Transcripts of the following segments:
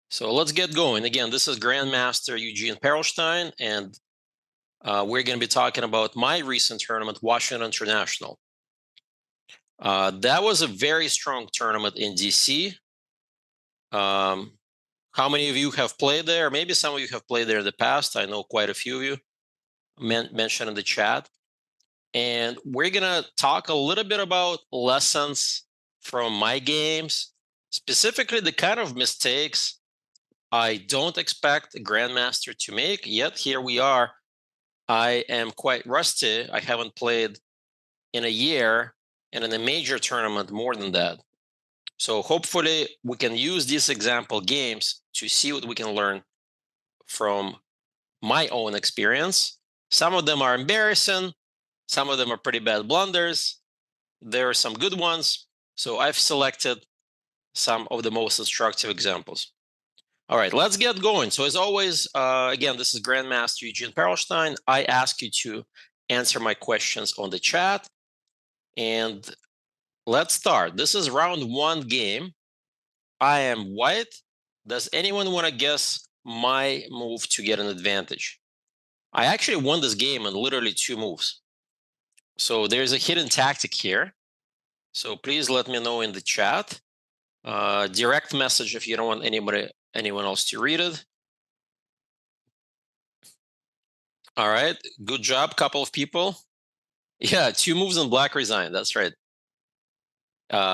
So let's get going. Again, this is Grandmaster Eugene Perelshteyn, and we're going to be talking about my recent tournament, Washington International. That was a very strong tournament in DC. How many of you have played there? Maybe some of you have played there in the past. I know quite a few of you mentioned in the chat. And we're going to talk a little bit about lessons from my games, specifically the kind of mistakes I don't expect a grandmaster to make, yet here we are. I am quite rusty. I haven't played in a year, and in a major tournament more than that. So hopefully we can use these example games to see what we can learn from my own experience. Some of them are embarrassing. Some of them are pretty bad blunders. There are some good ones. So I've selected some of the most instructive examples. All right, let's get going. So as always, again, this is Grandmaster Eugene Perelshteyn. I ask you to answer my questions on the chat. And let's start. This is round one game. I am white. Does anyone want to guess my move to get an advantage? I actually won this game in literally 2 moves. So there's a hidden tactic here. So please let me know in the chat. Direct message if you don't want anyone else to read it. All right, good job, couple of people. Yeah, 2 moves and black resign, that's right.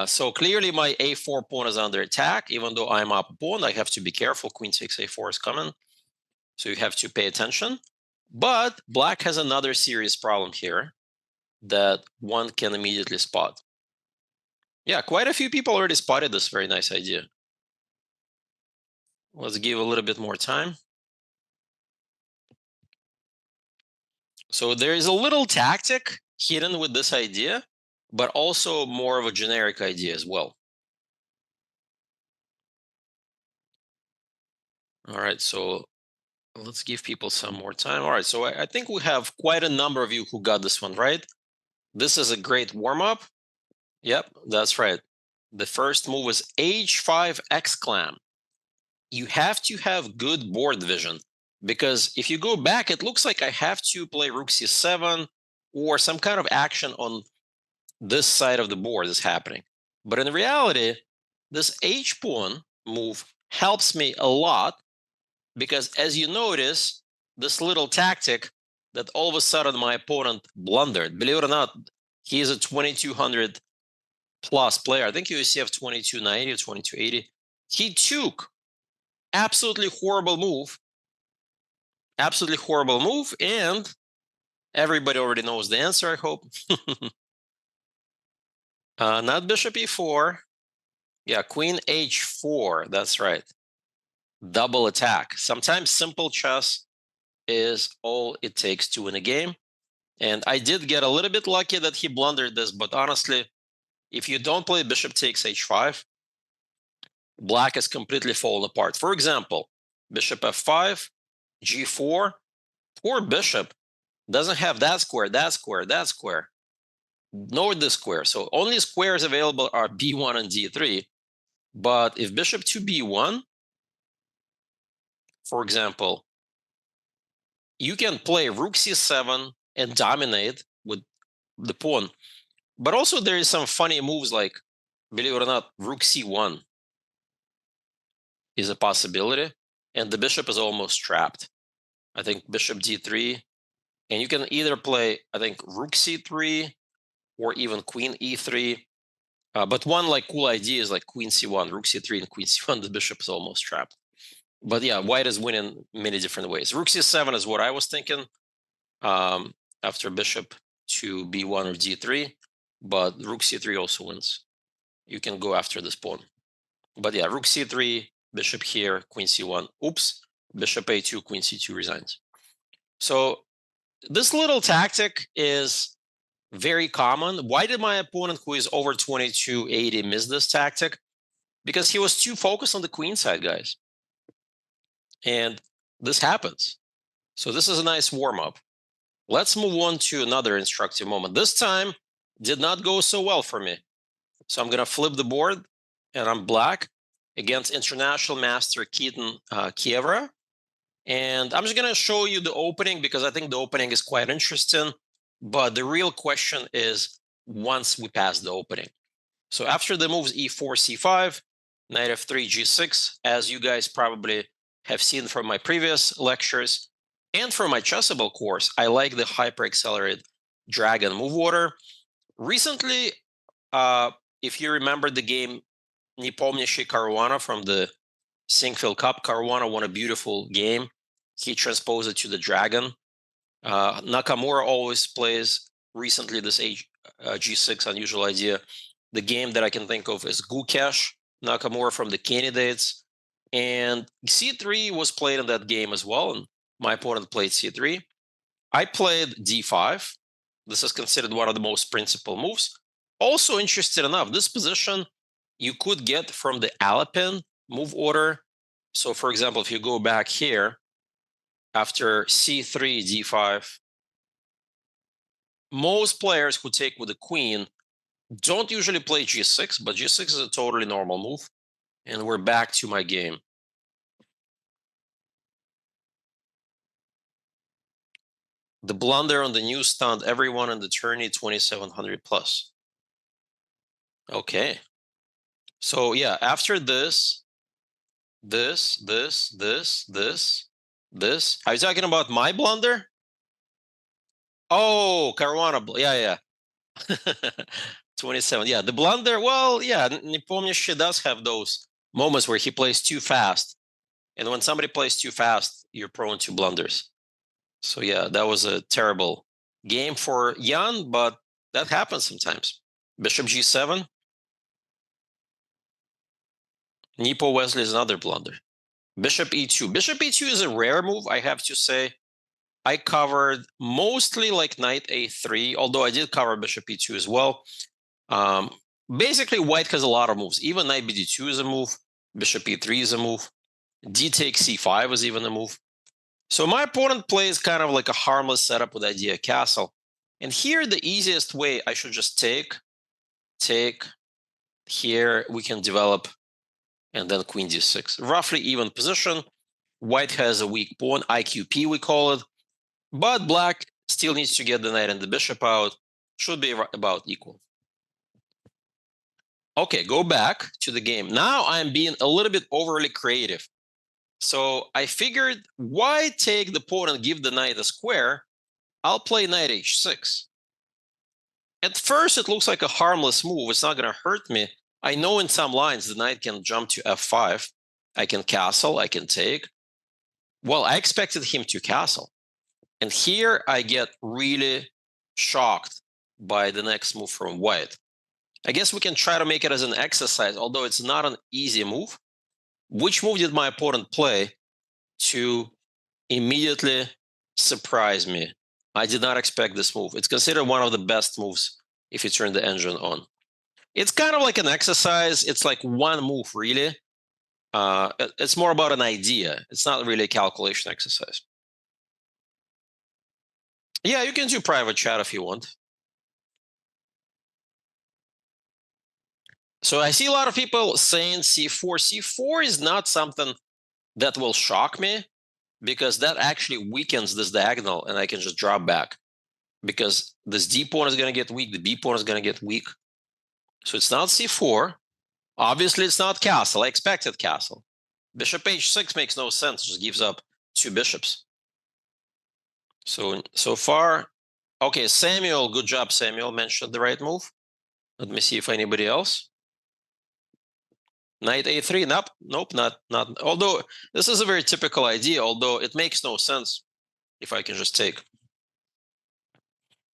So clearly my a4 pawn is under attack. Even though I'm up a pawn, I have to be careful. Queen takes a4 is coming. So you have to pay attention. But black has another serious problem here that one can immediately spot. Yeah, quite a few people already spotted this very nice idea. Let's give a little bit more time. So there is a little tactic hidden with this idea, but also more of a generic idea as well. All right, so let's give people some more time. All right, so I think we have quite a number of you who got this one right. This is a great warm-up. Yep, that's right. The first move is h5 exclam. You have to have good board vision, because if you go back, it looks like I have to play rook c7 or some kind of action on this side of the board is happening. But in reality, this h pawn move helps me a lot, because as you notice, this little tactic that all of a sudden my opponent blundered, believe it or not, he is a 2200 plus player. I think UCF 2290 or 2280. He took absolutely horrible move, and everybody already knows the answer, I hope. Not bishop e4. Yeah, queen h4, that's right. Double attack. Sometimes simple chess is all it takes to win a game. And I did get a little bit lucky that he blundered this, but honestly, if you don't play bishop takes h5, black is completely falling apart. For example, bishop f5, g4, poor bishop doesn't have that square, that square, that square, nor this square. So only squares available are b1 and d3. But if bishop to b1, for example, you can play rook c7 and dominate with the pawn. But also there is some funny moves like, believe it or not, rook c1 is a possibility, and the bishop is almost trapped. I think bishop d3, and you can either play, I think, rook c3 or even queen e3. But one like cool idea is like queen c1, rook c3, and queen c1. The bishop is almost trapped. But yeah, white is winning many different ways. Rook c7 is what I was thinking after bishop to b1 or d3. But rook c3 also wins. You can go after this pawn. But yeah, rook c3, bishop here, queen c1. Oops, bishop a2, queen c2 resigns. So this little tactic is very common. Why did my opponent, who is over 2280, miss this tactic? Because he was too focused on the queen side, guys. And this happens. So this is a nice warm-up. Let's move on to another instructive moment. This time did not go so well for me. So I'm going to flip the board, and I'm black. against international master Keaton Kievra. And I'm just going to show you the opening because I think the opening is quite interesting. But the real question is once we pass the opening. So after the moves e4, c5, knight f3, g6, as you guys probably have seen from my previous lectures and from my Chessable course, I like the hyper-accelerated dragon move order. Recently, if you remember the game Nepomniachtchi Caruana from the Sinquefield Cup, Caruana won a beautiful game. He transposed it to the dragon. Nakamura always plays recently this g6 unusual idea. The game that I can think of is Gukesh, Nakamura from the candidates. And c3 was played in that game as well, and my opponent played c3. I played d5. This is considered one of the most principal moves. Also, interesting enough, this position you could get from the Alapin move order. So, for example, if you go back here, after c3, d5, most players who take with the queen don't usually play g6, but g6 is a totally normal move. And we're back to my game. The blunder on the news stunned everyone in the tourney 2700 plus. Okay. So yeah, after this. Are you talking about my blunder? Oh, Caruana. Yeah. 27. Yeah, the blunder. Well, yeah, Nepomniachtchi does have those moments where he plays too fast. And when somebody plays too fast, you're prone to blunders. So yeah, that was a terrible game for Jan, but that happens sometimes. Bishop g7. Nepo Wesley is another blunder. Bishop e2. Bishop e2 is a rare move, I have to say. I covered mostly like knight a3, although I did cover bishop e2 as well. Basically, white has a lot of moves. Even knight bd2 is a move. Bishop e3 is a move. D takes c5 is even a move. So my opponent plays kind of like a harmless setup with idea castle. And here, the easiest way, I should just take. Here, we can develop, and then queen d6. Roughly even position. White has a weak pawn, IQP we call it. But black still needs to get the knight and the bishop out. Should be about equal. Okay, go back to the game. Now I'm being a little bit overly creative. So I figured, why take the pawn and give the knight a square? I'll play knight h6. At first, it looks like a harmless move. It's not going to hurt me. I know in some lines the knight can jump to f5. I can castle, I can take. Well, I expected him to castle. And here I get really shocked by the next move from white. I guess we can try to make it as an exercise, although it's not an easy move. Which move did my opponent play to immediately surprise me? I did not expect this move. It's considered one of the best moves if you turn the engine on. It's kind of like an exercise. It's like one move, really. It's more about an idea. It's not really a calculation exercise. Yeah, you can do private chat if you want. So I see a lot of people saying c4. c4 is not something that will shock me because that actually weakens this diagonal and I can just drop back because this d pawn is going to get weak, the b pawn is going to get weak. So it's not c4. Obviously, it's not castle. I expected castle. Bishop h6 makes no sense. It just gives up two bishops. So far, okay, Samuel, good job, Samuel, mentioned the right move. Let me see if anybody else. Knight a3, nope, not. Although this is a very typical idea, although it makes no sense if I can just take.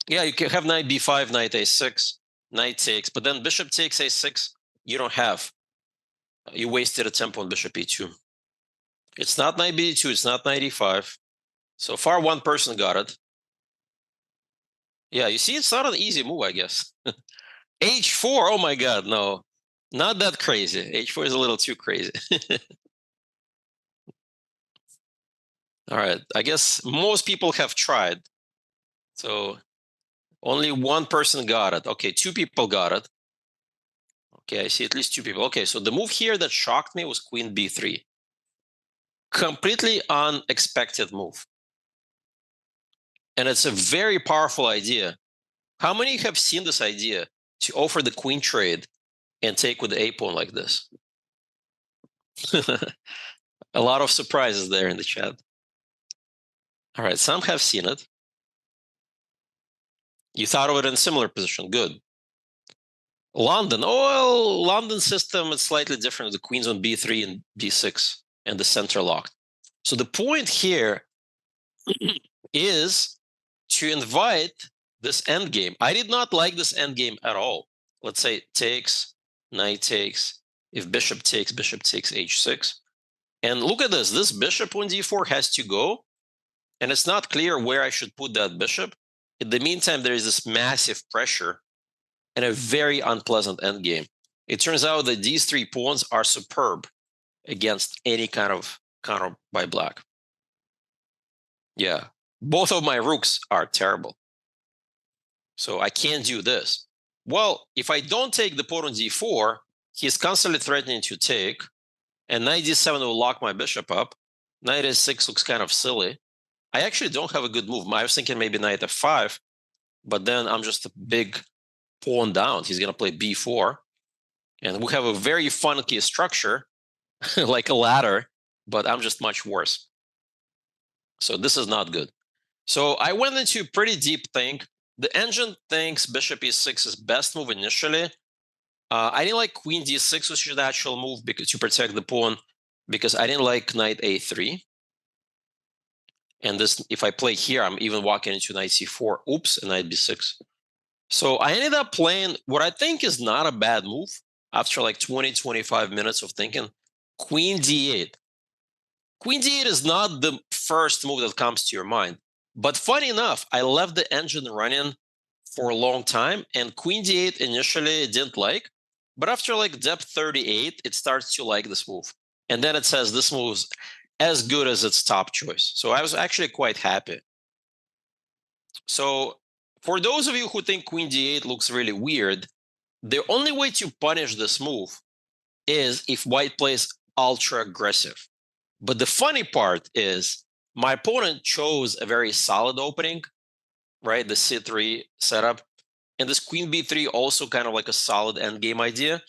Yeah, you can have knight b5, knight a6, knight takes, but then bishop takes a6, you don't have. You wasted a tempo on bishop e2. It's not knight b2, it's not knight e5. So far, one person got it. Yeah, you see, it's not an easy move, I guess. h4, oh my god, no. Not that crazy. h4 is a little too crazy. All right, I guess most people have tried. So only one person got it. Okay, two people got it. Okay, I see at least two people. Okay, so the move here that shocked me was queen b3. Completely unexpected move. And it's a very powerful idea. How many have seen this idea to offer the queen trade and take with the a pawn like this? A lot of surprises there in the chat. All right, some have seen it. You thought of it in a similar position. Good. London. Oh, well, London system is slightly different. The queens on b3 and b6 and the center locked. So the point here is to invite this endgame. I did not like this endgame at all. Let's say takes, knight takes. If bishop takes h6. And look at this. This bishop on d4 has to go. And it's not clear where I should put that bishop. In the meantime, there is this massive pressure and a very unpleasant endgame. It turns out that these three pawns are superb against any kind of counter by black. Yeah, both of my rooks are terrible. So I can't do this. Well, if I don't take the pawn on d4, he's constantly threatening to take, and knight d7 will lock my bishop up. Knight s6 looks kind of silly. I actually don't have a good move. I was thinking maybe knight f5, but then I'm just a big pawn down. He's going to play b4, and we have a very funky structure, like a ladder, but I'm just much worse. So this is not good. So I went into a pretty deep think. The engine thinks bishop e6 is best move initially. I didn't like queen d6, which is the actual move because to protect the pawn, because I didn't like knight a3. And this, if I play here, I'm even walking into knight c4. Oops, and knight b6. So I ended up playing what I think is not a bad move after like 20, 25 minutes of thinking. Queen d8. Queen d8 is not the first move that comes to your mind. But funny enough, I left the engine running for a long time, and queen d8 initially didn't like. But after like depth 38, it starts to like this move. And then it says this move's as good as its top choice. So I was actually quite happy. So for those of you who think queen d8 looks really weird, the only way to punish this move is if white plays ultra aggressive. But the funny part is my opponent chose a very solid opening, right? The c3 setup. And this queen b3 also kind of like a solid endgame idea.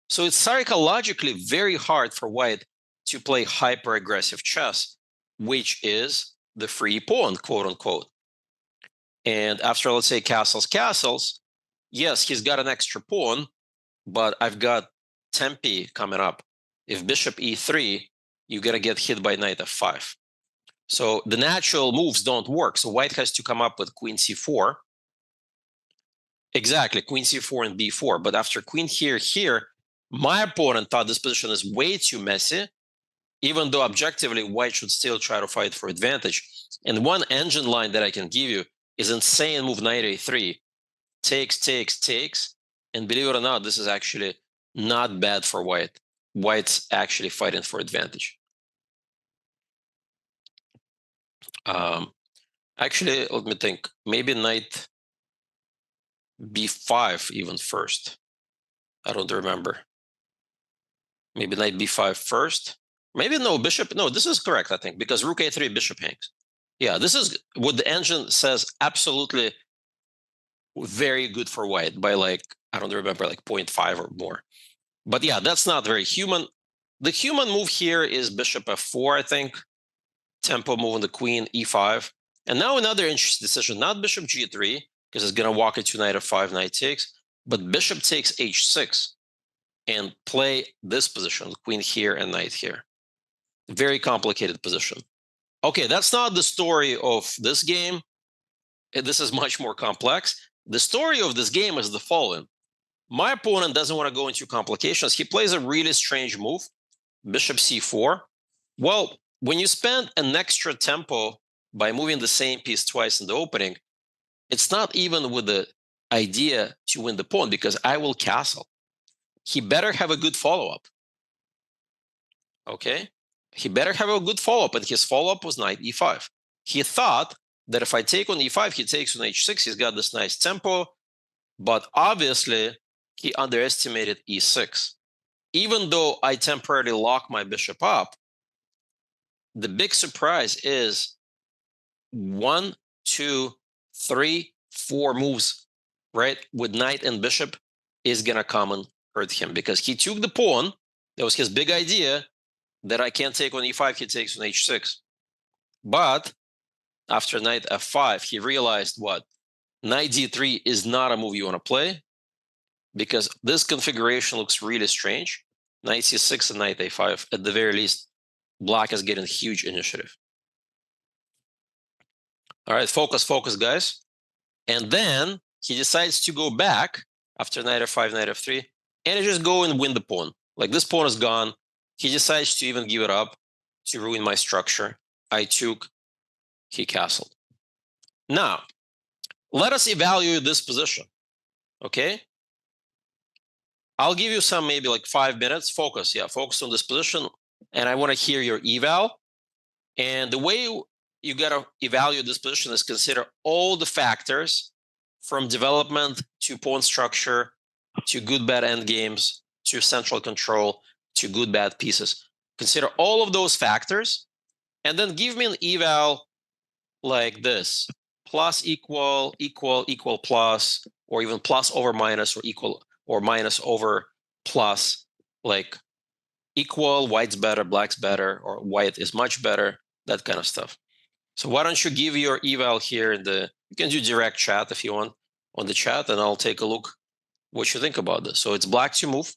So it's psychologically very hard for white to play hyper aggressive chess, which is the free pawn, quote unquote. And after, let's say, castles, yes, he's got an extra pawn, but I've got tempi coming up. If bishop e3, you're going to get hit by knight f5. So the natural moves don't work. So white has to come up with queen c4. Exactly, queen c4 and b4. But after queen here, my opponent thought this position is way too messy, even though objectively white should still try to fight for advantage. And one engine line that I can give you is insane move knight a3. Takes. And believe it or not, this is actually not bad for white. White's actually fighting for advantage. Actually, let me think. Maybe knight b5 even first. I don't remember. Maybe knight b5 first. Maybe no, bishop. No, this is correct, I think, because rook a3, bishop hangs. Yeah, this is what the engine says, absolutely very good for white by like, I don't remember, like 0.5 or more. But yeah, that's not very human. The human move here is bishop f4, I think. Tempo move on the queen, e5. And now another interesting decision, not bishop g3, because it's going to walk into knight f5, knight takes, but bishop takes h6 and play this position, queen here and knight here. Very complicated position. Okay, that's not the story of this game. This is much more complex. The story of this game is the following. My opponent doesn't want to go into complications. He plays a really strange move, bishop c4. Well, when you spend an extra tempo by moving the same piece twice in the opening, it's not even with the idea to win the pawn because I will castle. He better have a good follow-up. Okay? He better have a good follow-up, and his follow-up was knight e5. He thought that if I take on e5, he takes on h6, he's got this nice tempo, but obviously he underestimated e6. Even though I temporarily lock my bishop up, the big surprise is 1, 2, 3, 4 moves, right? With knight and bishop is gonna come and hurt him because he took the pawn. That was his big idea, that I can't take on e5, he takes on h6. But after knight f5, he realized what? Knight d3 is not a move you want to play because this configuration looks really strange. Knight c6 and knight a5, at the very least, black is getting huge initiative. All right, focus, guys. And then he decides to go back after knight f5, knight f3, and he just go and win the pawn. Like, this pawn is gone. He decides to even give it up to ruin my structure. I took, he castled. Now, let us evaluate this position, okay? I'll give you some, maybe like 5 minutes. Focus, focus on this position. And I want to hear your eval. And the way you got to evaluate this position is consider all the factors from development to pawn structure, to good, bad endgames, to central control, to good, bad pieces. Consider all of those factors, and then give me an eval like this: plus, equal, equal, equal, plus, or even plus over minus, or equal or minus over plus, like equal, white's better, black's better, or white is much better, that kind of stuff. So why don't you give your eval here in the, you can do direct chat if you want on the chat, and I'll take a look what you think about this. So it's black to move.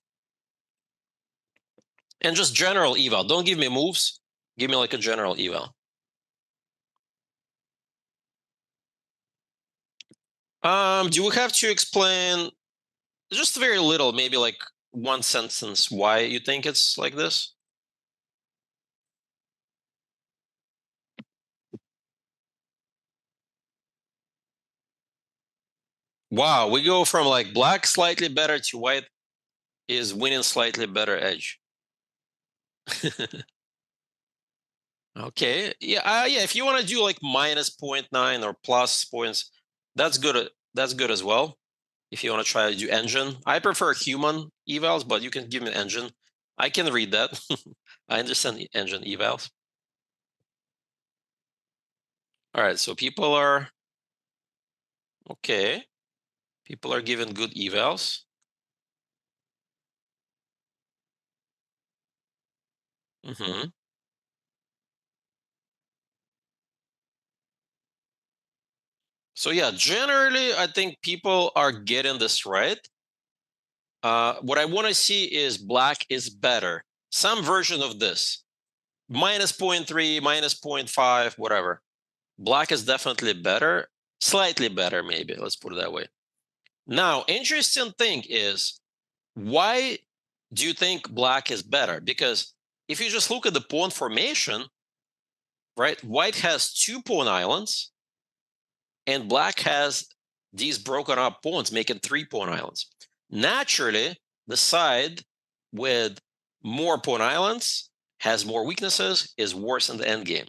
And just general eval. Don't give me moves. Give me like a general eval. Do we have to explain just very little, maybe like one sentence, why you think it's like this? Wow, we go from like black slightly better to white is winning slightly better edge. Okay, yeah, if you want to do like minus 0.9 or plus points, that's good. That's good as well. If you want to try to do engine, I prefer human evals, but you can give me an engine. I can read that. I understand the engine evals. All right, so people are okay. People are giving good evals. Mm-hmm. So yeah, generally, I think people are getting this right. What I want to see is black is better. Some version of this. Minus 0.3, minus 0.5, whatever. Black is definitely better. Slightly better, maybe. Let's put it that way. Now, interesting thing is, why do you think black is better? Because if you just look at the pawn formation, right, white has 2 pawn islands, and black has these broken up pawns, making 3 pawn islands. Naturally, the side with more pawn islands has more weaknesses, is worse in the endgame.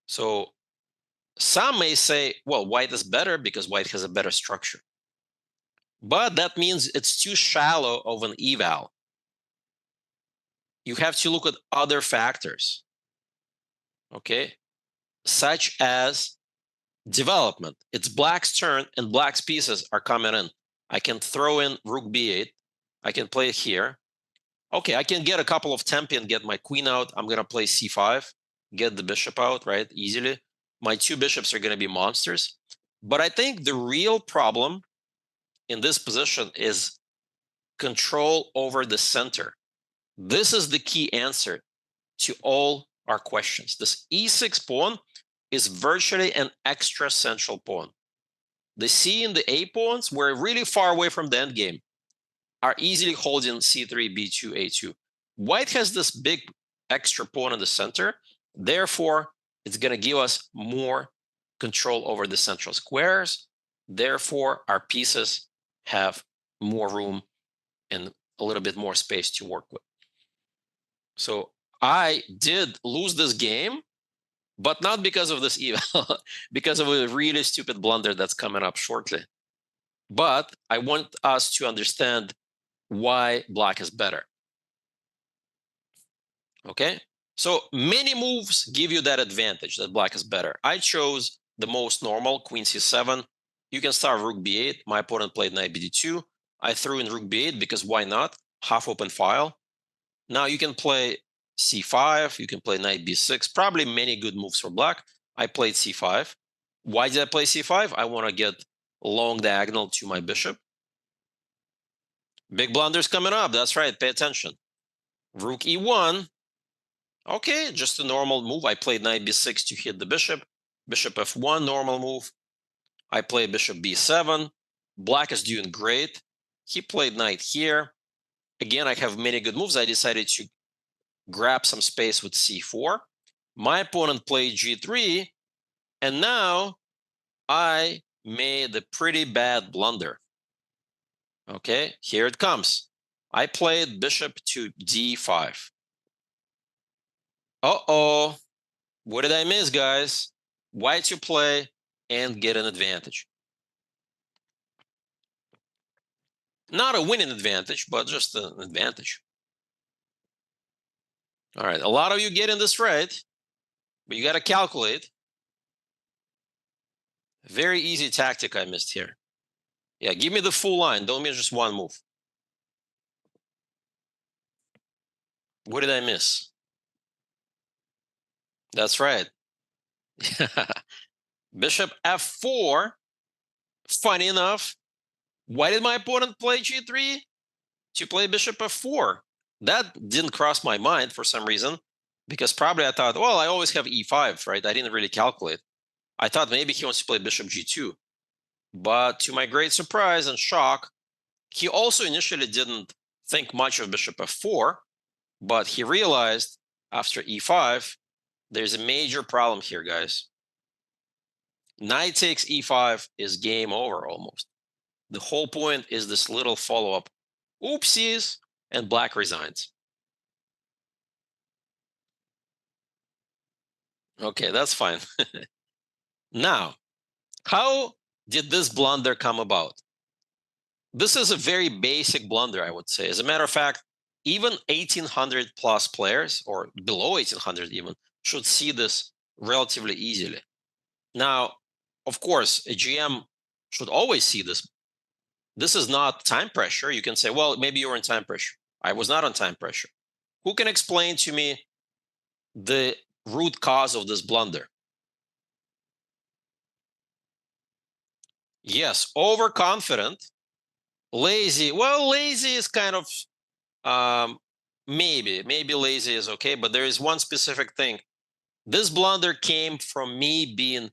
So some may say, well, white is better because white has a better structure. But that means it's too shallow of an eval. You have to look at other factors, okay, such as development. It's black's turn, and black's pieces are coming in. I can throw in rook b8. I can play it here. Okay, I can get a couple of tempi and get my queen out. I'm going to play c5, get the bishop out, right, easily. My 2 bishops are going to be monsters. But I think the real problem in this position is control over the center. This is the key answer to all our questions. This e6 pawn is virtually an extra central pawn. The c and the a pawns were really far away from the endgame, are easily holding c3, b2, a2. White has this big extra pawn in the center. Therefore, it's going to give us more control over the central squares. Therefore, our pieces have more room and a little bit more space to work with. So I did lose this game, but not because of this eval, because of a really stupid blunder that's coming up shortly. But I want us to understand why black is better. Okay, so many moves give you that advantage that black is better. I chose the most normal, queen c7. You can start rook b8. My opponent played knight bd2. I threw in rook b8 because why not? Half open file. Now you can play c5. You can play knight b6. Probably many good moves for black. I played c5. Why did I play c5? I want to get long diagonal to my bishop. Big blunders coming up. That's right. Pay attention. Rook e1. Okay, just a normal move. I played knight b6 to hit the bishop. Bishop f1, normal move. I played bishop b7. Black is doing great. He played knight here. Again, I have many good moves. I decided to grab some space with c4. My opponent played g3. And now I made a pretty bad blunder. Okay, here it comes. I played bishop to d5. Uh-oh. What did I miss, guys? White to play and get an advantage. Not a winning advantage, but just an advantage. All right, a lot of you getting this right, but you got to calculate. Very easy tactic I missed here. Yeah, give me the full line. Don't miss just one move. What did I miss? That's right. Bishop f4. Funny enough, why did my opponent play g3? To play bishop f4. That didn't cross my mind for some reason, because probably I thought, well, I always have e5, right? I didn't really calculate. I thought maybe he wants to play bishop g2. But to my great surprise and shock, he also initially didn't think much of bishop f4, but he realized after e5, there's a major problem here, guys. Knight takes e5 is game over almost. The whole point is this little follow-up. Oopsies, and black resigns. Okay, that's fine. Now, how did this blunder come about? This is a very basic blunder, I would say. As a matter of fact, even 1800 plus players, or below 1800 even, should see this relatively easily. Now, of course, a GM should always see this. This is not time pressure. You can say, well, maybe you're in time pressure. I was not on time pressure. Who can explain to me the root cause of this blunder? Yes, overconfident, lazy. Well, lazy is kind of maybe lazy is okay, but there is one specific thing. This blunder came from me being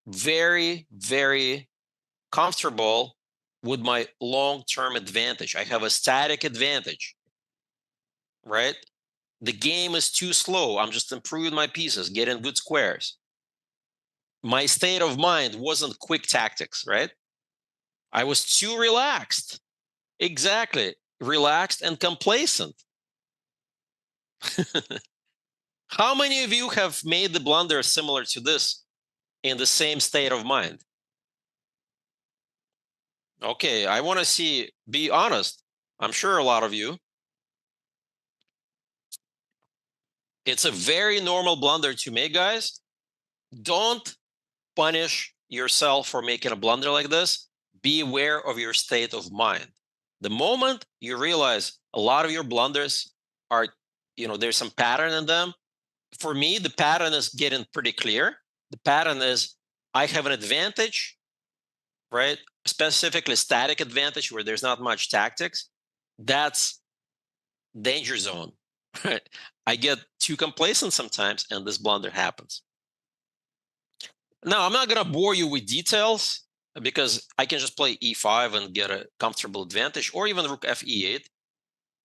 very, very comfortable with my long-term advantage. I have a static advantage, right? The game is too slow. I'm just improving my pieces, getting good squares. My state of mind wasn't quick tactics, right? I was too relaxed. Exactly. Relaxed and complacent. How many of you have made the blunder similar to this in the same state of mind? Okay, I want to see, be honest. I'm sure a lot of you. It's a very normal blunder to make, guys. Don't punish yourself for making a blunder like this. Be aware of your state of mind. The moment you realize a lot of your blunders are, there's some pattern in them. For me, the pattern is getting pretty clear. The pattern is I have an advantage, right? Specifically static advantage where there's not much tactics. That's danger zone. Right? I get too complacent sometimes, and this blunder happens. Now, I'm not going to bore you with details because I can just play e5 and get a comfortable advantage, or even rook fe8,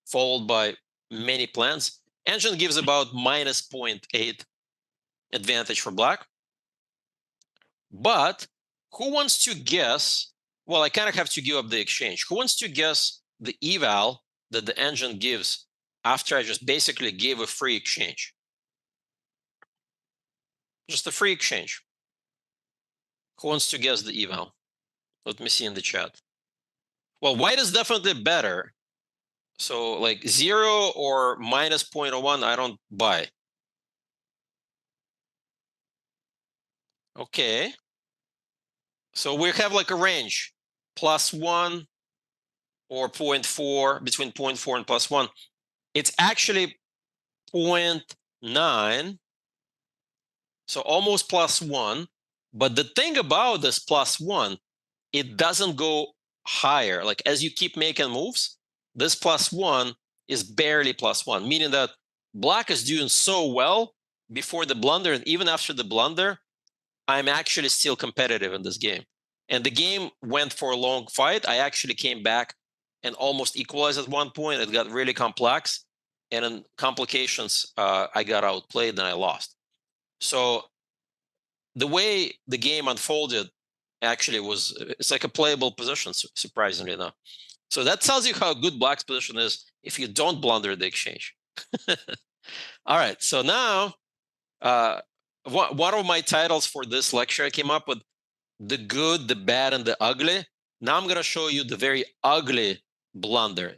followed by many plans. Engine gives about minus 0.8 advantage for black. But who wants to guess? Well, I kind of have to give up the exchange. Who wants to guess the eval that the engine gives after I just basically gave a free exchange? Just a free exchange. Who wants to guess the eval? Let me see in the chat. Well, white is definitely better. So like 0 or minus 0.01, I don't buy. Okay. So we have like a range, +1 or 0.4, between 0.4 and +1. It's actually 0.9, so almost +1. But the thing about this +1, it doesn't go higher. Like as you keep making moves, this +1 is barely +1, meaning that black is doing so well before the blunder, and even after the blunder, I'm actually still competitive in this game. And the game went for a long fight. I actually came back and almost equalized at one point. It got really complex. And in complications, I got outplayed and I lost. So the way the game unfolded actually was, it's like a playable position, surprisingly enough. So that tells you how good black's position is if you don't blunder the exchange. All right. So now, one of my titles for this lecture I came up with: the good, the bad, and the ugly. Now I'm going to show you the very ugly blunder.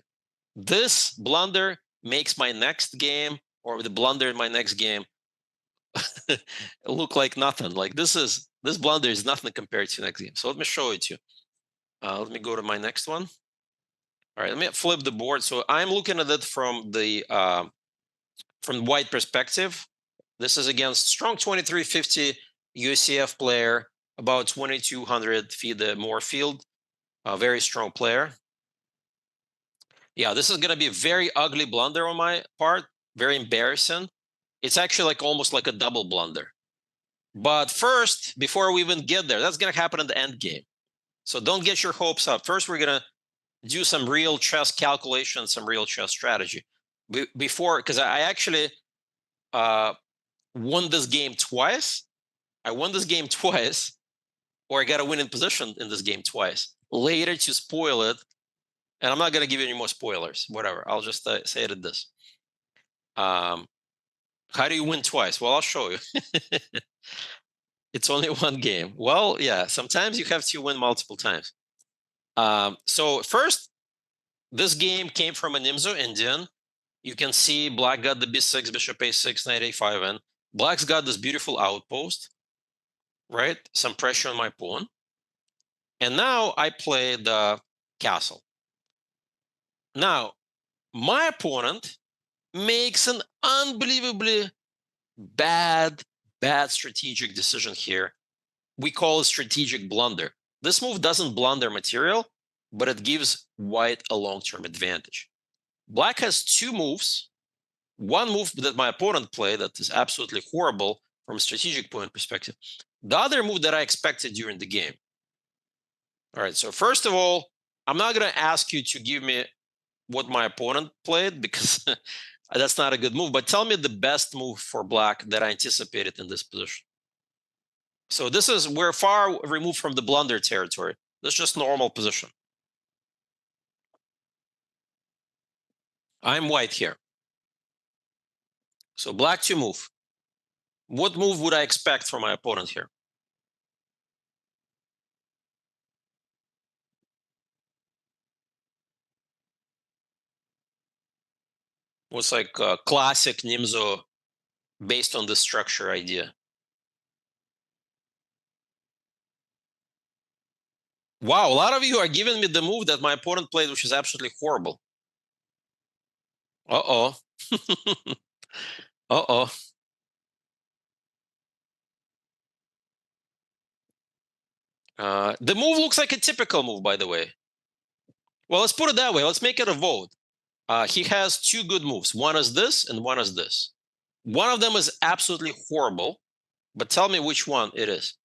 This blunder makes my next game, or the blunder in my next game, look like nothing. Like this blunder is nothing compared to the next game. So let me show it to you. Let me go to my next one. All right, let me flip the board. So I'm looking at it from the white perspective. This is against strong 2350 UCF player, about 2200 feet more field. A very strong player. Yeah, this is going to be a very ugly blunder on my part. Very embarrassing. It's actually like almost like a double blunder. But first, before we even get there, that's going to happen in the end game. So don't get your hopes up. First, we're going to do some real chess calculation, some real chess strategy. Before, because I actually won this game twice. I won this game twice, or I got a winning position in this game twice. Later, to spoil it, and I'm not going to give you any more spoilers, whatever. I'll just say it at this. How do you win twice? Well, I'll show you. It's only one game. Well, yeah, sometimes you have to win multiple times. So first, this game came from a Nimzo Indian. You can see black got the b6, bishop a6, knight a5, and black's got this beautiful outpost, right? Some pressure on my pawn. And now I play the castle. Now, my opponent makes an unbelievably bad strategic decision here. We call it strategic blunder. This move doesn't blunder material, but it gives white a long-term advantage. Black has two moves. One move that my opponent played that is absolutely horrible from a strategic point perspective. The other move that I expected during the game. All right, so first of all, I'm not going to ask you to give me what my opponent played, because that's not a good move. But tell me the best move for black that I anticipated in this position. So we're far removed from the blunder territory. This is just normal position. I'm white here. So black to move. What move would I expect from my opponent here? What's like a classic Nimzo based on the structure idea? Wow, a lot of you are giving me the move that my opponent played, which is absolutely horrible. Uh-oh. Uh-oh. The move looks like a typical move, by the way. Well, let's put it that way. Let's make it a vote. He has two good moves. One is this and one is this. One of them is absolutely horrible, but tell me which one it is.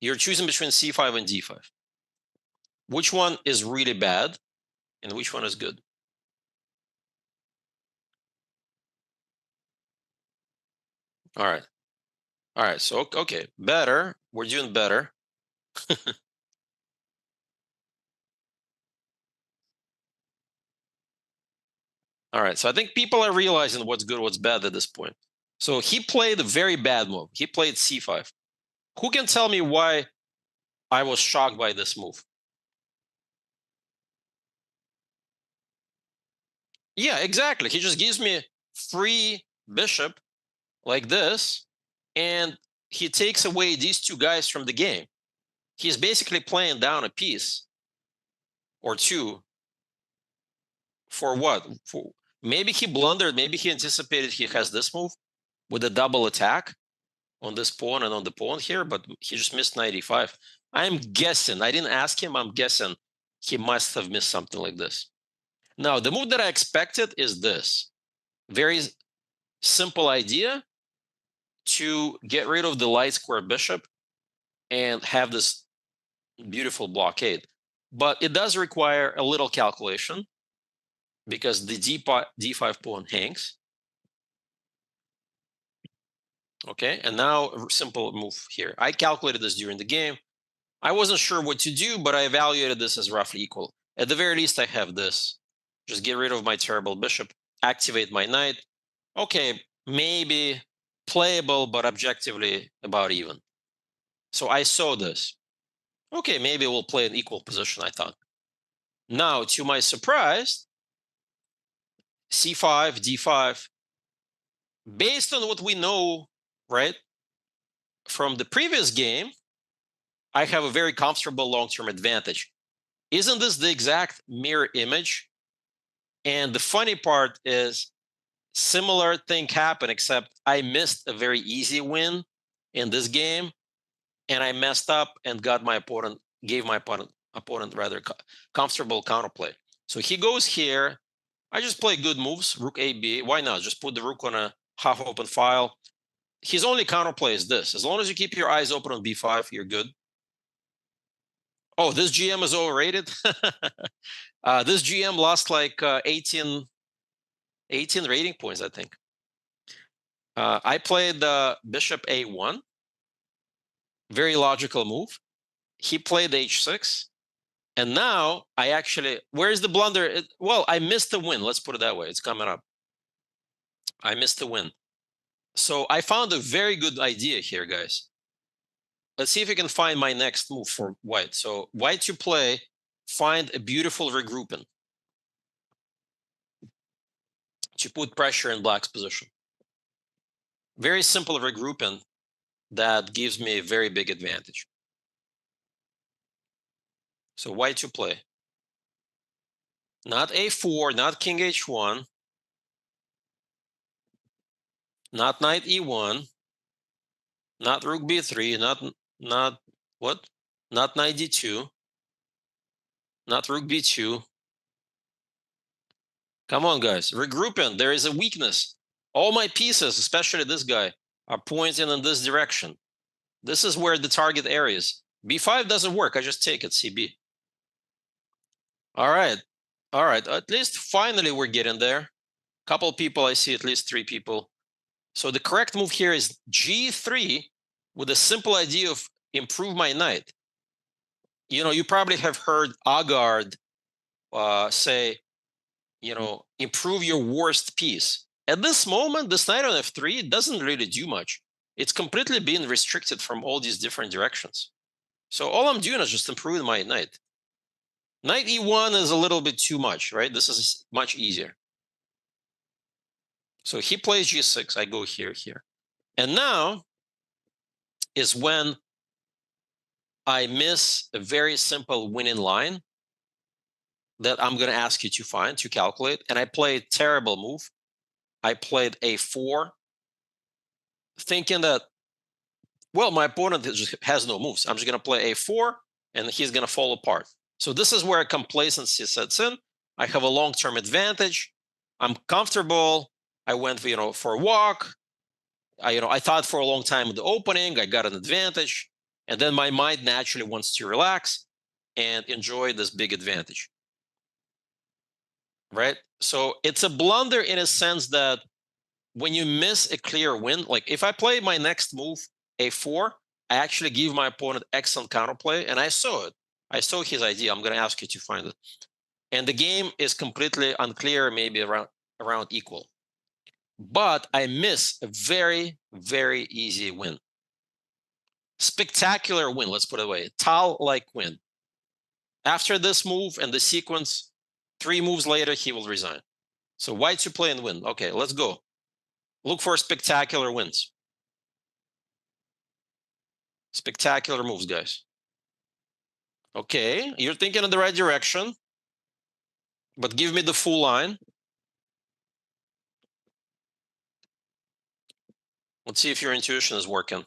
You're choosing between c5 and d5. Which one is really bad and which one is good? All right. All right. So, okay, better. We're doing better. All right. So I think people are realizing what's good, what's bad at this point. So he played a very bad move. He played c5. Who can tell me why I was shocked by this move? Yeah, exactly. He just gives me free bishop like this, and he takes away these two guys from the game. He's basically playing down a piece or two for what? Maybe he blundered. Maybe he anticipated he has this move with a double attack on this pawn and on the pawn here, but he just missed 95. I'm guessing. I didn't ask him. I'm guessing he must have missed something like this. Now, the move that I expected is this. Very simple idea to get rid of the light square bishop and have this beautiful blockade. But it does require a little calculation because the d5 pawn hangs. Okay, and now a simple move here. I calculated this during the game. I wasn't sure what to do, but I evaluated this as roughly equal. At the very least, I have this. Just get rid of my terrible bishop, activate my knight. Okay, maybe playable, but objectively about even. So I saw this. Okay, maybe we'll play an equal position, I thought. Now, to my surprise, c5, d5, based on what we know, right, from the previous game, I have a very comfortable long-term advantage. Isn't this the exact mirror image? And the funny part is similar thing happened, except I missed a very easy win in this game, and I messed up and got my opponent, gave my opponent rather comfortable counterplay. So he goes here. I just play good moves, rook a, b. Why not? Just put the rook on a half open file. His only counterplay is this. As long as you keep your eyes open on b5, you're good. Oh, this GM is overrated. This GM lost like 18 rating points, I think. I played bishop a1. Very logical move. He played h6. And now I actually, where's the blunder? Well, I missed the win. Let's put it that way. It's coming up. I missed the win. So I found a very good idea here, guys. Let's see if we can find my next move for white. So white to play, find a beautiful regrouping to put pressure in black's position. Very simple regrouping that gives me a very big advantage. So white to play. Not a4, not king h1, not knight e1, not rook b3, not what? Not knight d2, not rook b2. Come on, guys, regrouping. There is a weakness. All my pieces, especially this guy, are pointing in this direction. This is where the target area is. b5 doesn't work. I just take it, cb. All right. All right. At least finally we're getting there. Couple people, I see at least 3 people. So the correct move here is g3 with a simple idea of improve my knight. You know, you probably have heard Agard say, you know, improve your worst piece. At this moment, this knight on f3 doesn't really do much. It's completely being restricted from all these different directions. So all I'm doing is just improving my knight. Knight e1 is a little bit too much, right? This is much easier. So he plays g6, I go here, here. And now is when I miss a very simple winning line that I'm going to ask you to find, to calculate. And I played a terrible move. I played a4, thinking that, well, my opponent just has no moves. I'm just going to play a4, and he's going to fall apart. So this is where complacency sets in. I have a long-term advantage. I'm comfortable. I went, you know, for a walk. I thought for a long time in the opening. I got an advantage. And then my mind naturally wants to relax and enjoy this big advantage. Right? So it's a blunder in a sense that when you miss a clear win, like if I play my next move, a4, I actually give my opponent excellent counterplay, and I saw it. I saw his idea. I'm going to ask you to find it. And the game is completely unclear, maybe around equal. But I miss a very, very easy win. Spectacular win, let's put it away. Tal-like win. After this move and the sequence, 3 moves later, he will resign. So white to play and win. Okay, let's go. Look for spectacular wins. Spectacular moves, guys. Okay, you're thinking in the right direction, but give me the full line. Let's see if your intuition is working.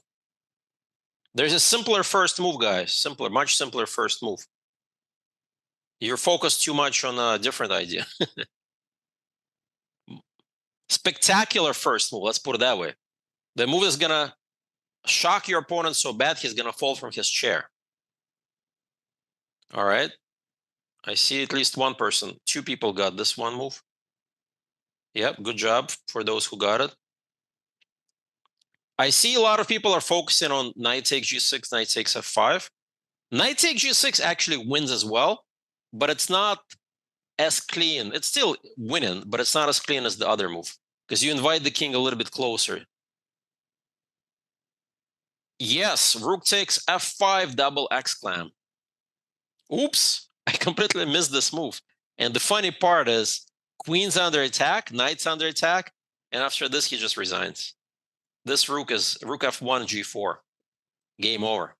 There's a simpler first move, guys. Simpler, much simpler first move. You're focused too much on a different idea. Spectacular first move, let's put it that way. The move is gonna shock your opponent so bad he's gonna fall from his chair. All right. I see at least one person. 2 people got this one move. Yep, good job for those who got it. I see a lot of people are focusing on knight takes g6, knight takes f5. Knight takes g6 actually wins as well, but it's not as clean. It's still winning, but it's not as clean as the other move because you invite the king a little bit closer. Yes, rook takes f5 double exclam. Oops, I completely missed this move. And the funny part is queen's under attack, knight's under attack, and after this he just resigns. This rook is rook f1 g4. Game over.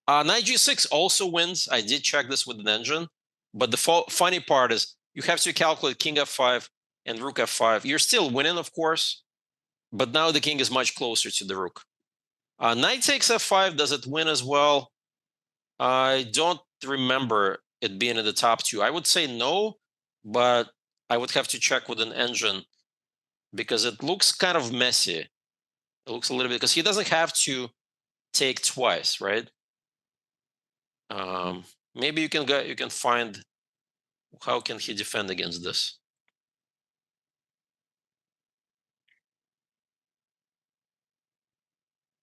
Knight g6 also wins. I did check this with an engine, but the funny part is you have to calculate king f5 and rook f5. You're still winning, of course, but now the king is much closer to the rook. Knight takes f5, does it win as well? I don't remember it being in the top 2. I would say no, but I would have to check with an engine because it looks kind of messy. It looks a little bit, because he doesn't have to take twice, right? Maybe you can find how can he defend against this.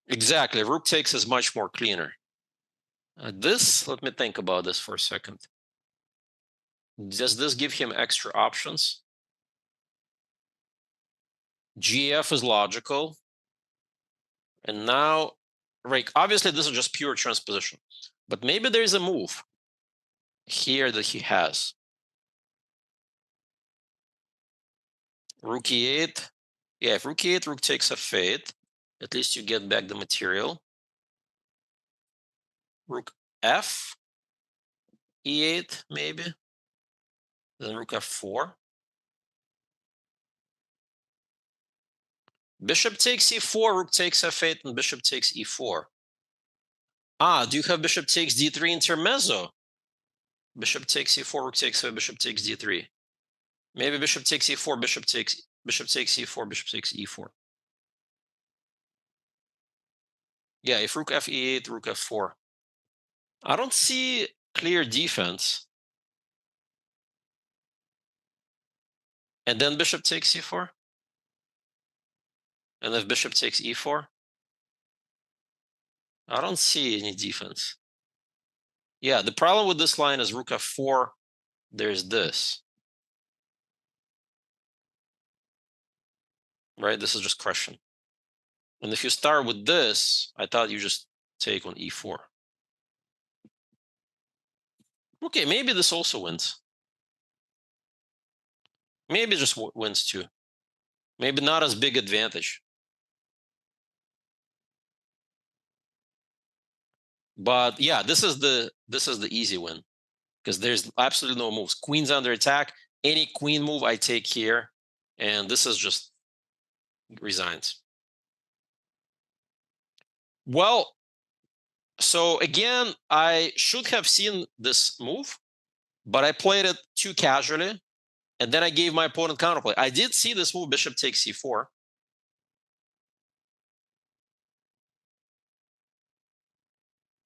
Exactly, rook takes is much more cleaner. Let me think about this for a second. Does this give him extra options? GF is logical. And now, right, obviously this is just pure transposition, but maybe there is a move here that he has. Rook e8. Yeah, if rook e8, rook takes f8, at least you get back the material. Rook f, e8 maybe. Then rook f4. Bishop takes e4, rook takes f8, and bishop takes e4. Do you have bishop takes d3 intermezzo? Bishop takes e4, rook takes f8, bishop takes d3. Maybe bishop takes e4, bishop takes e4, bishop takes e4. Yeah, if rook f e8, rook f4. I don't see clear defense. And then bishop takes e4. And if bishop takes e4, I don't see any defense. Yeah, the problem with this line is rook f4, there's this. Right, this is just crushing. And if you start with this, I thought you just take on e4. Okay, maybe this also wins. Maybe it just wins too. Maybe not as big advantage. But yeah, this is the easy win because there's absolutely no moves. Queen's under attack. Any queen move I take here, and this is just resigns. Well, so again, I should have seen this move, but I played it too casually, and then I gave my opponent counterplay. I did see this move, bishop takes c4.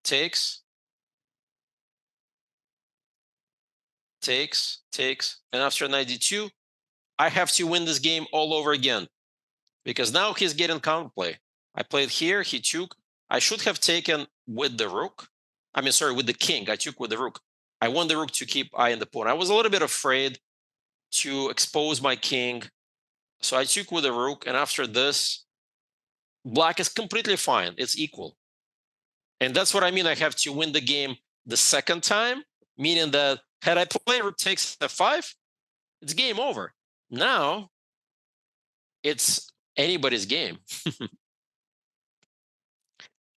Takes, and after knight d2, I have to win this game all over again because now he's getting counterplay. I played here, he took. I should have taken with the rook. I mean, sorry, with the king. I took with the rook. I want the rook to keep eye on the pawn. I was a little bit afraid to expose my king, so I took with the rook, and after this, black is completely fine. It's equal. And that's what I mean. I have to win the game the second time, meaning that had I played rook takes f5, it's game over. Now it's anybody's game.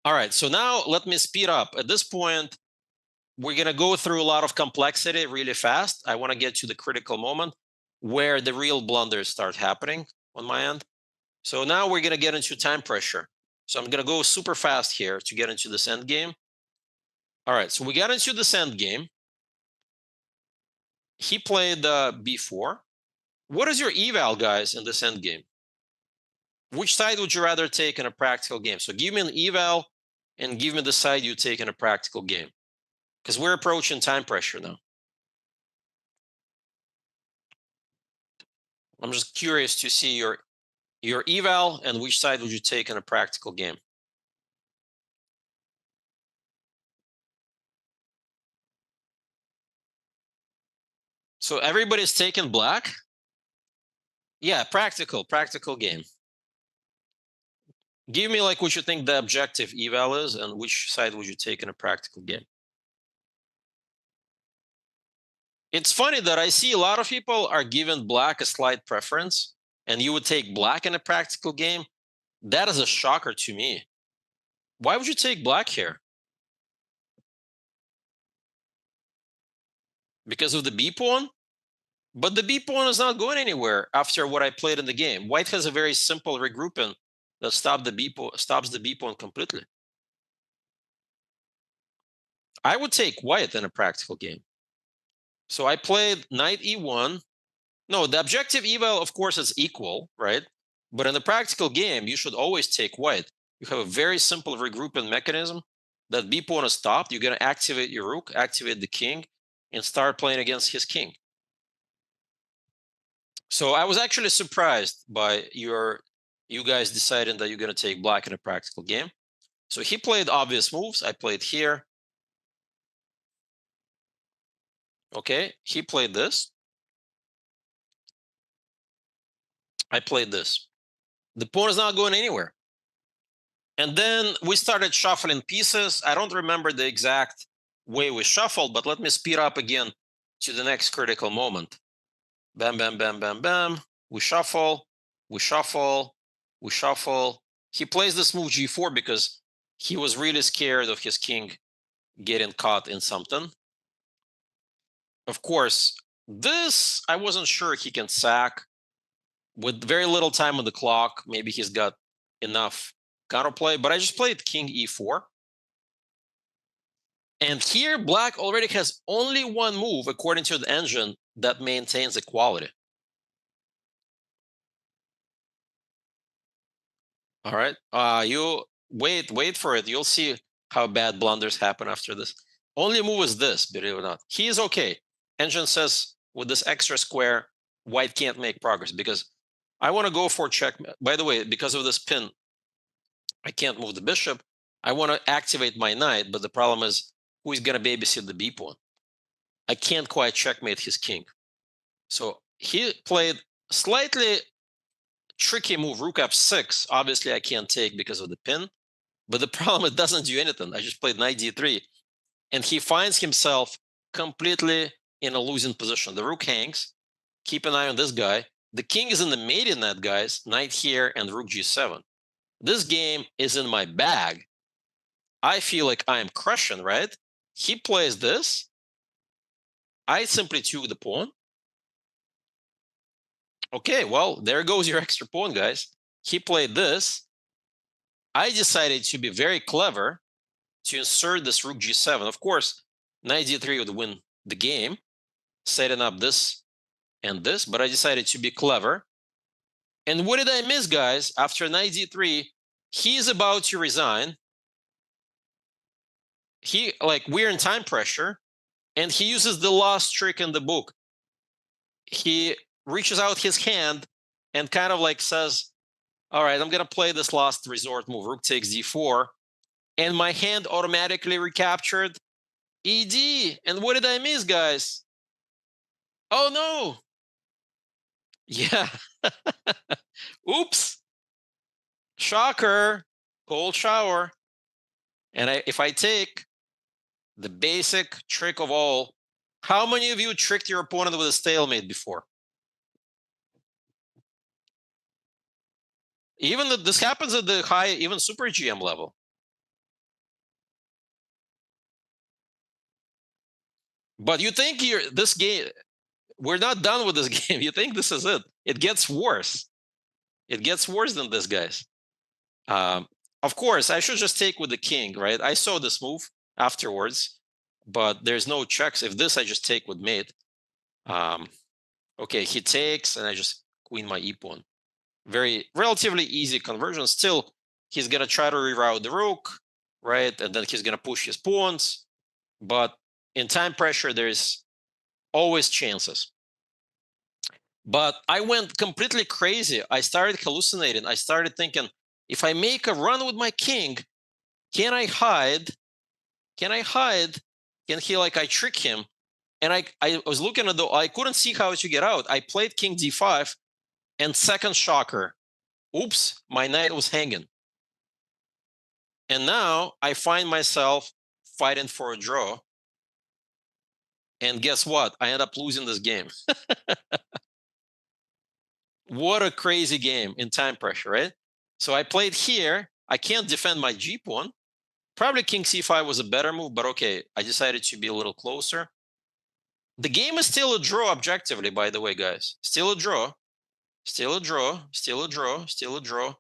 All right, so now let me speed up. At this point, we're going to go through a lot of complexity really fast. I want to get to the critical moment where the real blunders start happening on my end. So now we're going to get into time pressure. So I'm going to go super fast here to get into this end game. All right, so we got into this end game. He played b4. What is your eval, guys, in this end game? Which side would you rather take in a practical game? So give me an eval and give me the side you take in a practical game, because we're approaching time pressure now. I'm just curious to see your eval and which side would you take in a practical game. So everybody's taking black. Yeah, practical game. Give me like what you think the objective eval is and which side would you take in a practical game. It's funny that I see a lot of people are giving black a slight preference, and you would take black in a practical game. That is a shocker to me. Why would you take black here? Because of the b pawn? But the b pawn is not going anywhere after what I played in the game. White has a very simple regrouping that stops the b pawn completely. I would take white in a practical game. So I played knight e1. No, the objective eval, of course, is equal, right? But in the practical game, you should always take white. You have a very simple regrouping mechanism. That b pawn is stopped. You're going to activate your rook, activate the king, and start playing against his king. So I was actually surprised by you guys deciding that you're going to take black in a practical game. So he played obvious moves. I played here. Okay, he played this. I played this. The pawn is not going anywhere. And then we started shuffling pieces. I don't remember the exact way we shuffled, but let me speed up again to the next critical moment. Bam, bam, bam, bam, bam. We shuffle, we shuffle, we shuffle. He plays this move g4 because he was really scared of his king getting caught in something. Of course, this, I wasn't sure he can sack. With very little time on the clock, maybe he's got enough counterplay, but I just played king e4. And here, black already has only one move, according to the engine, that maintains equality. All right. You wait for it. You'll see how bad blunders happen after this. Only move is this, believe it or not. He is okay. Engine says with this extra square, white can't make progress because I want to go for check. By the way, because of this pin, I can't move the bishop. I want to activate my knight, but the problem is who is going to babysit the b pawn? I can't quite checkmate his king. So he played slightly tricky move, rook f6. Obviously, I can't take because of the pin. But the problem, it doesn't do anything. I just played knight d3. And he finds himself completely in a losing position. The rook hangs. Keep an eye on this guy. The king is in the mating net, guys. Knight here and rook g7. This game is in my bag. I feel like I am crushing, right? He plays this. I simply took the pawn. Okay, well, there goes your extra pawn, guys. He played this. I decided to be very clever to insert this rook g7. Of course, knight d3 would win the game, setting up this and this, but I decided to be clever. And what did I miss, guys? After knight d3, he's about to resign. We're in time pressure, and he uses the last trick in the book. He reaches out his hand and kind of like says, all right, I'm going to play this last resort move, rook takes d4, and my hand automatically recaptured ed. And what did I miss, guys? Oh, no. Yeah. Oops. Shocker. Cold shower. And if I take the basic trick of all, how many of you tricked your opponent with a stalemate before? Even this happens at the high, even super GM level. But you think this game, we're not done with this game. You think this is it? It gets worse. It gets worse than this, guys. Um, of course, I should just take with the king, right? I saw this move afterwards, but there's no checks. If this, I just take with mate. Okay, he takes, and I just queen my e pawn. Very relatively easy conversion. Still, he's gonna try to reroute the rook, right? And then he's gonna push his pawns. But in time pressure, there's always chances. But I went completely crazy. I started hallucinating. I started thinking, if I make a run with my king, can I hide? Can I hide? Can he, like, I trick him? And I was looking at I couldn't see how to get out. I played king d5, and second shocker, oops, my knight was hanging. And now I find myself fighting for a draw. And guess what? I end up losing this game. What a crazy game in time pressure, right? So I played here. I can't defend my g pawn. Probably king c5 was a better move, but okay, I decided to be a little closer. The game is still a draw objectively, by the way, guys. Still a draw. Still a draw. Still a draw. Still a draw.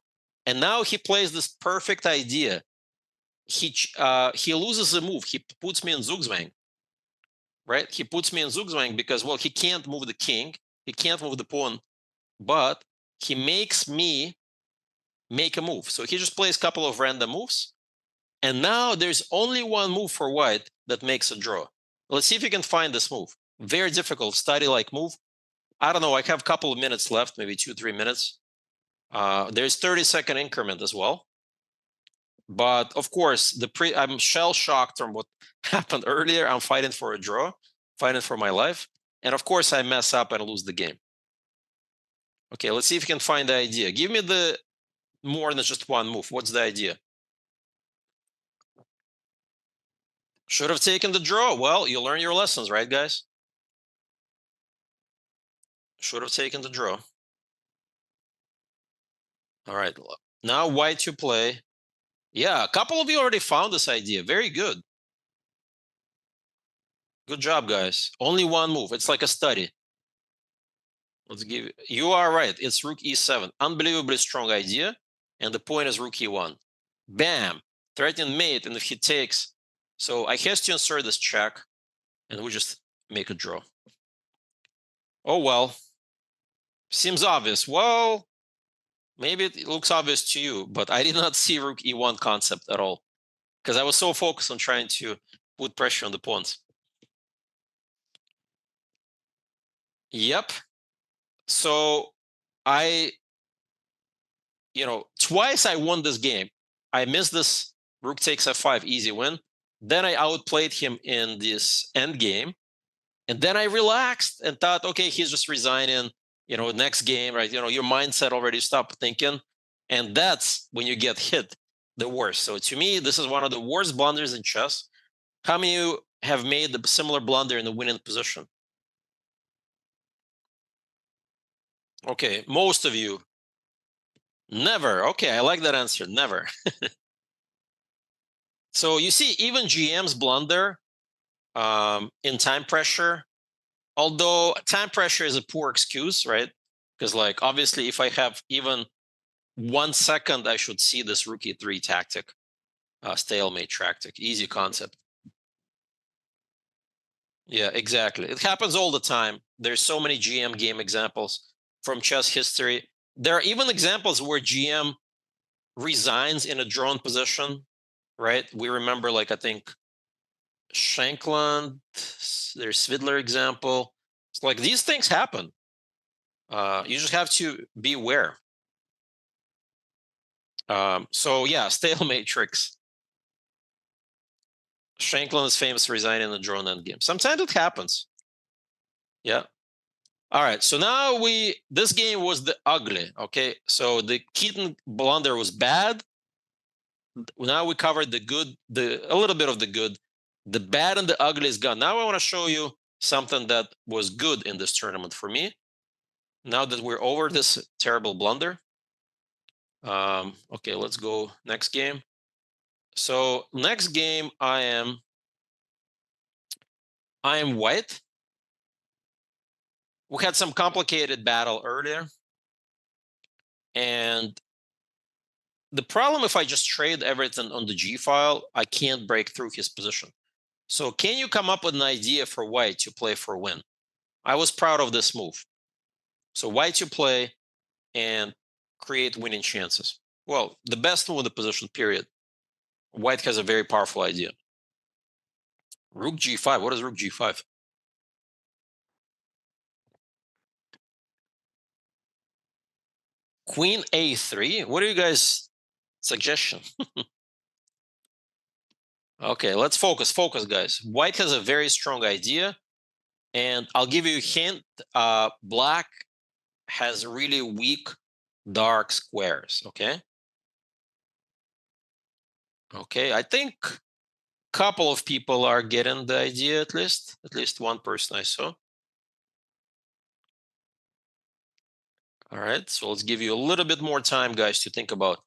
And now he plays this perfect idea. He loses a move. He puts me in Zugzwang, right? He puts me in Zugzwang because, well, he can't move the king. He can't move the pawn, but he makes me make a move. So he just plays a couple of random moves. And now there's only one move for white that makes a draw. Let's see if you can find this move. Very difficult, study-like move. I don't know, I have a couple of minutes left, maybe 2-3 minutes. There's 30-second increment as well. But of course, I'm shell-shocked from what happened earlier. I'm fighting for a draw, fighting for my life. And of course, I mess up and lose the game. Okay, let's see if you can find the idea. Give me the more than just one move. What's the idea? Should have taken the draw. Well, you learn your lessons, right, guys? Should have taken the draw. All right. Now white to play. Yeah, a couple of you already found this idea. Very good. Good job, guys. Only one move. It's like a study. Let's give you are right. It's rook e7. Unbelievably strong idea. And the point is rook e1. Bam. Threatened mate. And if he takes. So I have to insert this check. And we just make a draw. Oh, well. Seems obvious. Well, maybe it looks obvious to you, but I did not see rook e1 concept at all because I was so focused on trying to put pressure on the pawns. Yep. So twice I won this game. I missed this rook takes f5, easy win. Then I outplayed him in this end game. And then I relaxed and thought, okay, he's just resigning, next game, right? Your mindset already stopped thinking. And that's when you get hit the worst. So to me, this is one of the worst blunders in chess. How many of you have made the similar blunder in the winning position? Okay, most of you. Never. Okay, I like that answer. Never. So you see, even GMs blunder in time pressure, although time pressure is a poor excuse, right? Because, like, obviously, if I have even 1 second, I should see this rook e3 tactic, stalemate tactic, easy concept. Yeah, exactly. It happens all the time. There's so many GM game examples from chess history. There are even examples where GM resigns in a drawn position, right? We remember, like, I think Shankland, there's Svidler example. It's like these things happen. You just have to be aware. So yeah, stalemate tricks. Shankland is famous for resigning in the drawn endgame. Sometimes it happens. Yeah. All right. So now this game was the ugly. Okay. So the Keaton blunder was bad. Now we covered the good, a little bit of the good. The bad and the ugly is gone. Now I want to show you something that was good in this tournament for me. Now that we're over this terrible blunder. Okay, let's go next game. So next game, I am white. We had some complicated battle earlier, and the problem, if I just trade everything on the G file, I can't break through his position. So can you come up with an idea for white to play for a win? I was proud of this move. So white to play and create winning chances. Well, the best move in the position, period. White has a very powerful idea. Rook G5. What is Rook G5? Queen A3. What are you guys' suggestion? Okay, let's focus. Focus, guys. White has a very strong idea, and I'll give you a hint. Black has really weak dark squares. Okay. Okay. I think a couple of people are getting the idea, at least one person I saw. All right. So let's give you a little bit more time, guys, to think about,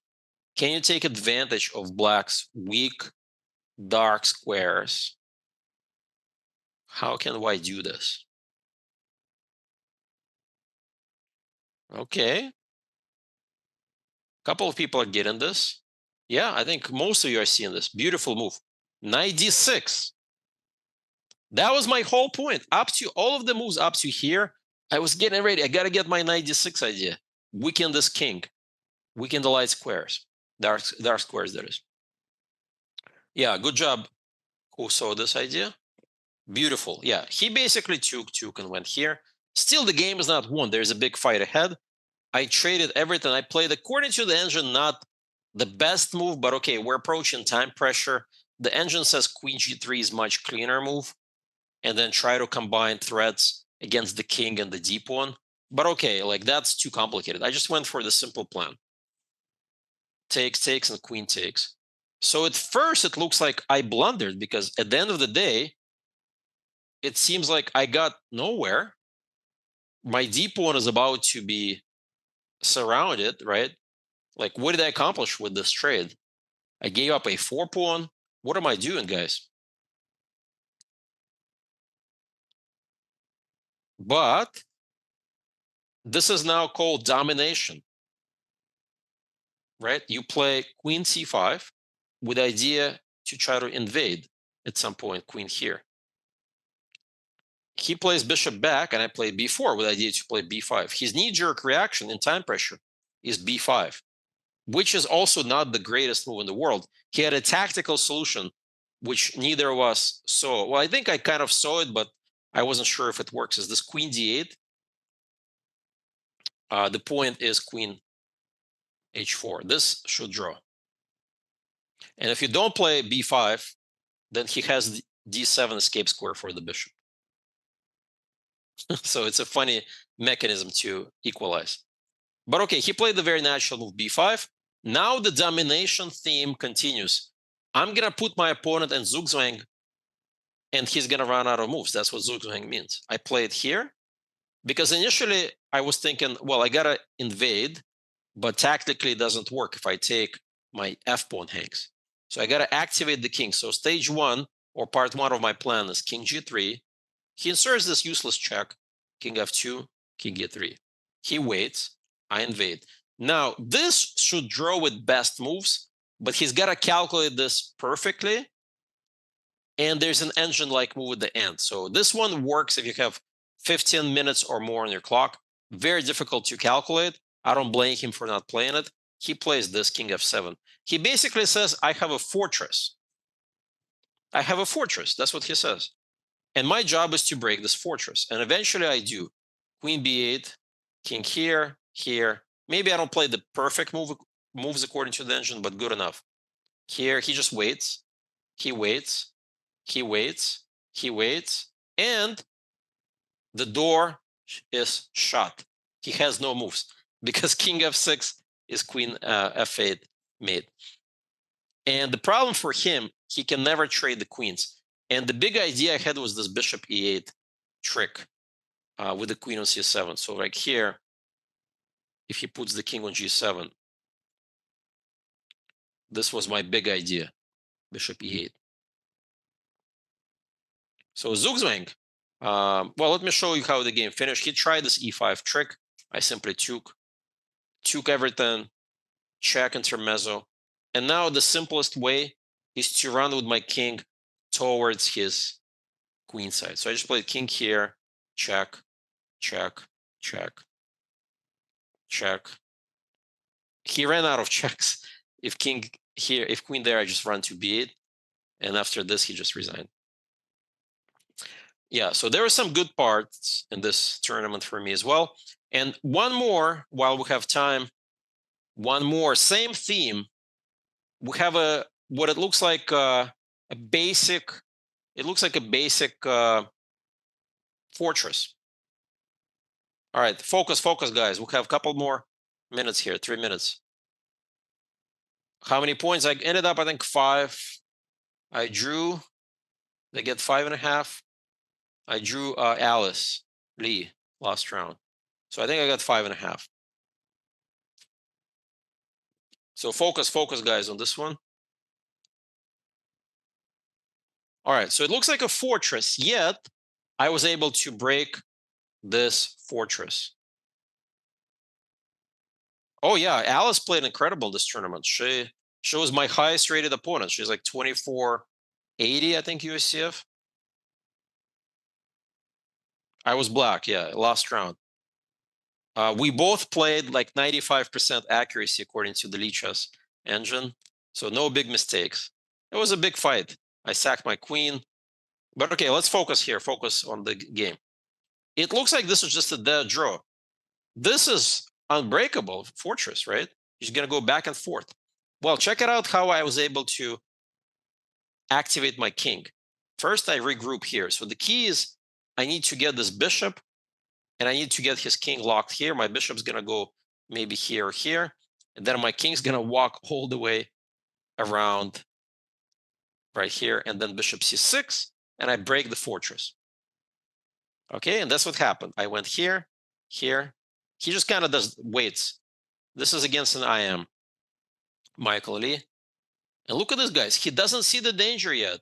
can you take advantage of black's weak dark squares? How can white do this? Okay. A couple of people are getting this. Yeah, I think most of you are seeing this. Beautiful move. Knight d6. That was my whole point. Up to all of the moves up to here, I was getting ready. I got to get my knight d6 idea. Weaken this king. Weaken the light squares. Dark squares, that is. Yeah, good job. Who saw this idea? Beautiful. Yeah, he basically took and went here. Still, the game is not won. There's a big fight ahead. I traded everything. I played according to the engine, not the best move, but okay, we're approaching time pressure. The engine says queen g3 is much cleaner move, and then try to combine threats against the king and the deep one. But okay, like that's too complicated. I just went for the simple plan. Takes, and queen takes. So at first it looks like I blundered, because at the end of the day, it seems like I got nowhere. My deep one is about to be surrounded, right? Like, what did I accomplish with this trade? I gave up a 4 pawn. What am I doing, guys? But this is now called domination, right? You play queen c5 with the idea to try to invade at some point, queen here. He plays bishop back, and I play b4 with the idea to play b5. His knee-jerk reaction in time pressure is b5, which is also not the greatest move in the world. He had a tactical solution, which neither of us saw. Well, I think I kind of saw it, but I wasn't sure if it works. Is this queen d8? The point is queen h4. This should draw. And if you don't play b5, then he has d7 escape square for the bishop. So it's a funny mechanism to equalize. But okay, he played the very natural move b5. Now the domination theme continues. I'm going to put my opponent in Zugzwang, and he's going to run out of moves. That's what Zugzwang means. I played here because initially I was thinking, well, I got to invade, but tactically it doesn't work if I take my f-pawn hangs. So I got to activate the king. So stage one, or part one of my plan, is king g3. He inserts this useless check, king f2, king e3. He waits, I invade. Now, this should draw with best moves, but he's got to calculate this perfectly. And there's an engine-like move at the end. So this one works if you have 15 minutes or more on your clock. Very difficult to calculate. I don't blame him for not playing it. He plays this king f7. He basically says, I have a fortress. I have a fortress. That's what he says. And my job is to break this fortress. And eventually I do. Queen b8, king here, here. Maybe I don't play the perfect moves according to the engine, but good enough. Here, he just waits. He waits. He waits. He waits. And the door is shut. He has no moves because king f6 is queen f8 mate. And the problem for him, he can never trade the queens. And the big idea I had was this bishop e8 trick with the queen on c7. So like here, if he puts the king on g7, This was my big idea. Bishop e8. So Zugzwang. Well, let me show you how the game finished. He tried this e5 trick. I simply took everything, check intermezzo. And now the simplest way is to run with my king towards his queen side. So I just played king here, check, check, check, check. He ran out of checks. If king here, if queen there, I just run to b8. And after this, he just resigned. Yeah, so there are some good parts in this tournament for me as well. And one more, while we have time, one more, same theme. We have what it looks like a basic, it looks like a basic fortress. All right, focus, guys. We have a couple more minutes here, 3 minutes. How many points? I ended up, I think, 5. I drew, they get 5.5. I drew Alice Lee last round. So I think I got 5.5. So focus, guys, on this one. All right, so it looks like a fortress, yet I was able to break this fortress. Oh yeah, Alice played incredible this tournament. She was my highest rated opponent. She's like 2480, I think, USCF. I was black, yeah, last round. We both played like 95% accuracy according to the Lichess engine, so no big mistakes. It was a big fight. I sacked my queen. But okay, let's focus here. Focus on the game. It looks like this is just a dead draw. This is unbreakable fortress, right? He's going to go back and forth. Well, check it out how I was able to activate my king. First, I regroup here. So the key is I need to get this bishop, and I need to get his king locked here. My bishop's going to go maybe here or here. And then my king's going to walk all the way around right here. And then bishop c6, and I break the fortress. Okay, and that's what happened. I went here, here. He just kind of does waits. This is against an IM, Michael Lee. And look at this, guys. He doesn't see the danger yet.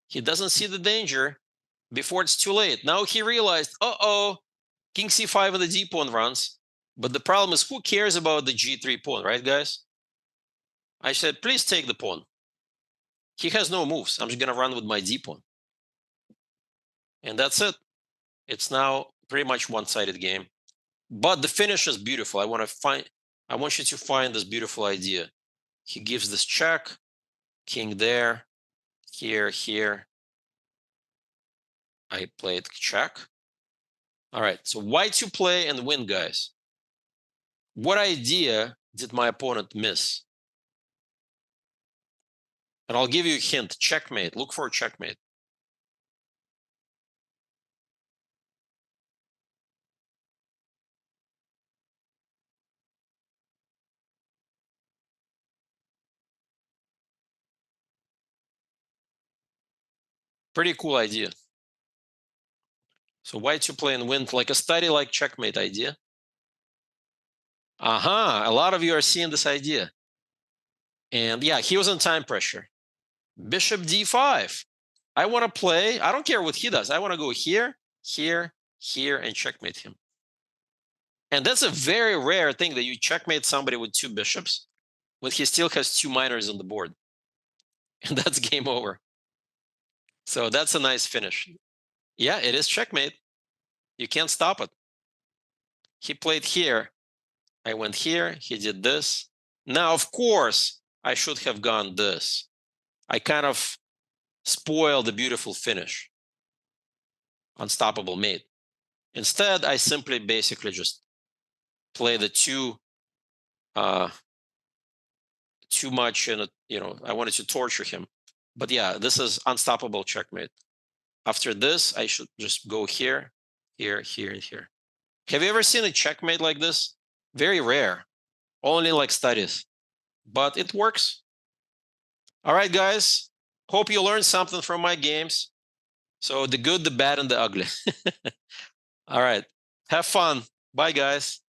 He doesn't see the danger before it's too late. Now he realized, uh-oh, king c5 and the d pawn runs. But the problem is, who cares about the g3 pawn, right, guys? I said, please take the pawn. He has no moves. I'm just going to run with my d pawn. And that's it. It's now pretty much one-sided game. But the finish is beautiful. I want you to find this beautiful idea. He gives this check, king there, here, here. I played check. All right, so white to play and win, guys. What idea did my opponent miss? And I'll give you a hint, checkmate. Look for a checkmate. Pretty cool idea. So white to play and win, like a study like checkmate idea. A lot of you are seeing this idea. And yeah, he was in time pressure. Bishop d5. I want to play, I don't care what he does. I want to go here, here, here, and checkmate him. And that's a very rare thing that you checkmate somebody with 2 bishops when he still has 2 minors on the board. And that's game over. So that's a nice finish. Yeah, it is checkmate. You can't stop it. He played here. I went here. He did this. Now, of course, I should have gone this. I kind of spoiled the beautiful finish. Unstoppable mate. Instead, I simply basically just play the too much, and I wanted to torture him. But yeah, this is unstoppable checkmate. After this, I should just go here, here, here, and here. Have you ever seen a checkmate like this? Very rare. Only like studies. But it works. All right, guys. Hope you learned something from my games. So the good, the bad, and the ugly. All right. Have fun. Bye, guys.